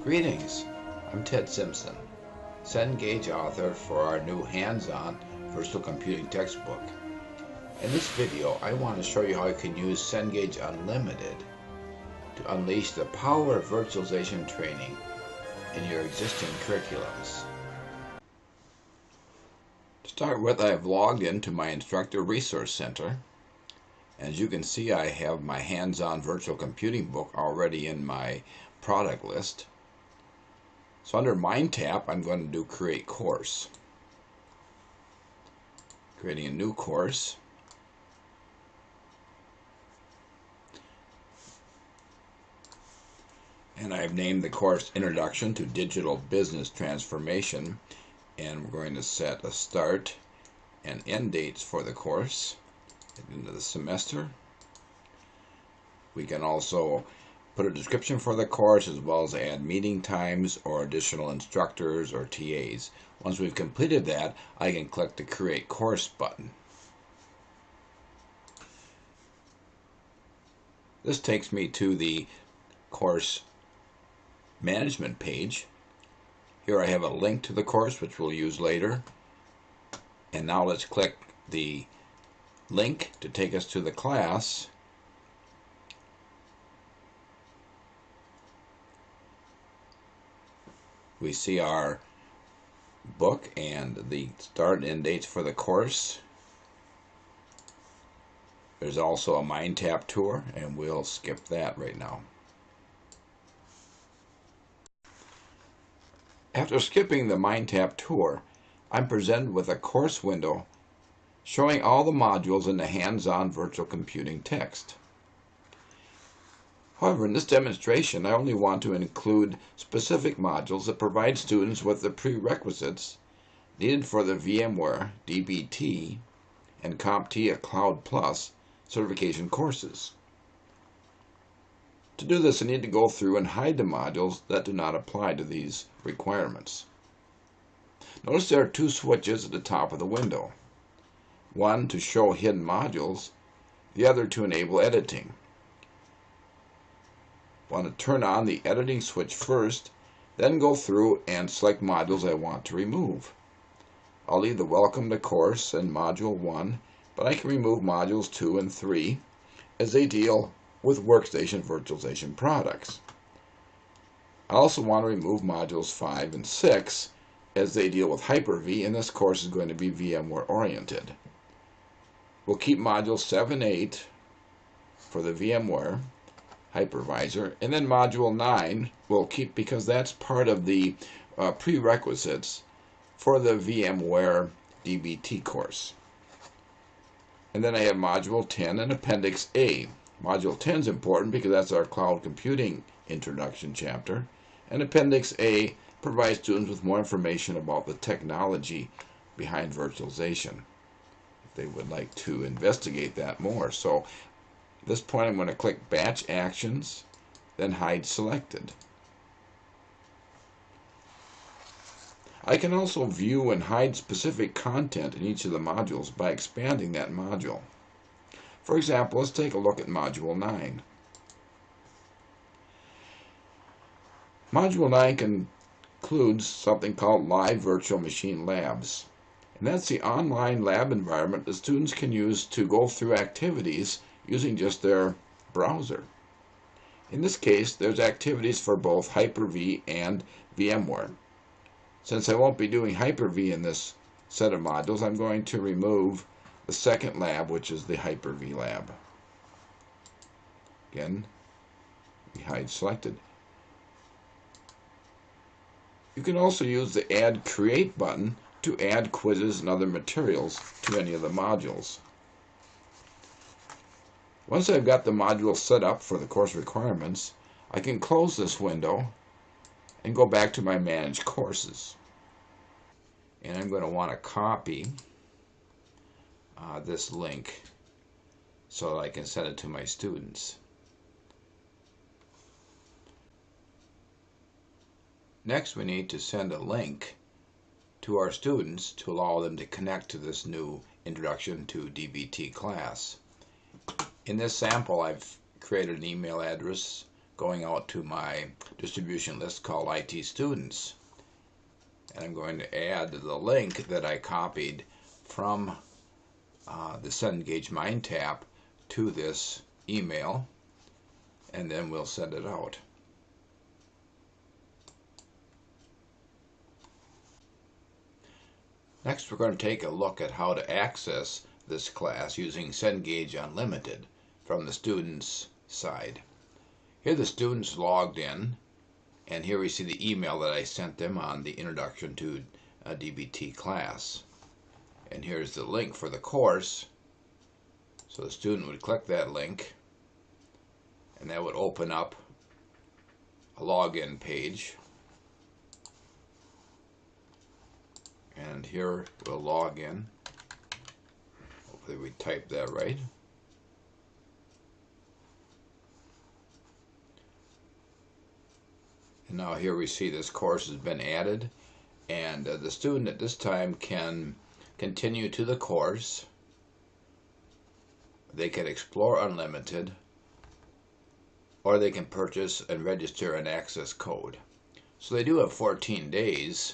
Greetings, I'm Ted Simpson, Cengage author for our new hands-on virtual computing textbook. In this video, I want to show you how you can use Cengage Unlimited to unleash the power of virtualization training in your existing curriculums. To start with, I have logged into my Instructor Resource Center. As you can see, I have my hands-on virtual computing book already in my product list. So under Mind tab, I'm going to do Create Course. Creating a new course. And I've named the course Introduction to Digital Business Transformation. And we're going to set a start and end dates for the course at the end of the semester. We can also put a description for the course as well as add meeting times or additional instructors or TAs. Once we've completed that, I can click the Create Course button. This takes me to the course management page. Here I have a link to the course, which we'll use later. And now let's click the link to take us to the class. We see our book and the start and end dates for the course. There's also a Mind tab tour, and we'll skip that right now. After skipping the Mind tab tour, I'm presented with a course window showing all the modules in the hands-on virtual computing text. However, in this demonstration, I only want to include specific modules that provide students with the prerequisites needed for the VMware, DBT, and CompTIA Cloud Plus certification courses. To do this, I need to go through and hide the modules that do not apply to these requirements. Notice there are two switches at the top of the window. One to show hidden modules, the other to enable editing. I want to turn on the editing switch first, then go through and select modules I want to remove. I'll leave the Welcome to Course and Module 1, but I can remove Modules 2 and 3 as they deal with workstation virtualization products. I also want to remove Modules 5 and 6 as they deal with Hyper-V, and this course is going to be VMware oriented. We'll keep Modules 7 and 8 for the VMware hypervisor, and then Module 9 we'll keep because that's part of the prerequisites for the VMware DBT course. And then I have Module 10 and Appendix A. Module 10 is important because that's our cloud computing introduction chapter, and Appendix A provides students with more information about the technology behind virtualization if they would like to investigate that more. So at this point, I'm going to click Batch Actions, then Hide Selected. I can also view and hide specific content in each of the modules by expanding that module. For example, let's take a look at Module 9. Module 9 includes something called Live Virtual Machine Labs. And that's the online lab environment that students can use to go through activities using just their browser. In this case, there's activities for both Hyper-V and VMware. Since I won't be doing Hyper-V in this set of modules, I'm going to remove the second lab, which is the Hyper-V lab. Again, we hide selected. You can also use the Add Create button to add quizzes and other materials to any of the modules. Once I've got the module set up for the course requirements, I can close this window and go back to my Manage Courses. And I'm going to want to copy this link so that I can send it to my students. Next, we need to send a link to our students to allow them to connect to this new Introduction to DBT class. In this sample, I've created an email address going out to my distribution list called IT Students. And I'm going to add the link that I copied from the Cengage Mind Tap to this email, and then we'll send it out. Next, we're going to take a look at how to access this class using Cengage Unlimited from the students' side. Here the students logged in, and here we see the email that I sent them on the Introduction to a DBT class. And here's the link for the course. So the student would click that link, and that would open up a login page. And here we'll log in. Hopefully we typed that right. And now here we see this course has been added, and the student at this time can continue to the course. They can explore Unlimited, or they can purchase and register an access code. So they do have 14 days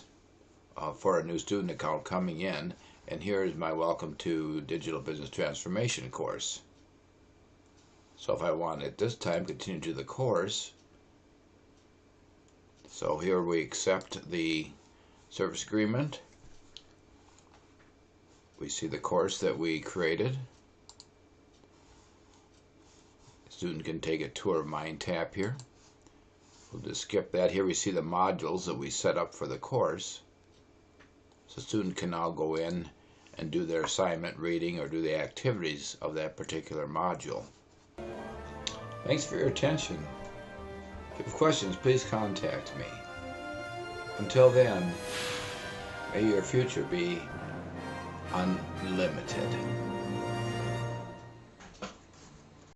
for a new student account coming in, and here is my Welcome to Digital Business Transformation course. So if I want at this time continue to the course, so here we accept the service agreement. We see the course that we created. The student can take a tour of Mind Tap here. We'll just skip that. Here we see the modules that we set up for the course. So the student can now go in and do their assignment reading or do the activities of that particular module. Thanks for your attention. If you have questions, please contact me. Until then, may your future be unlimited.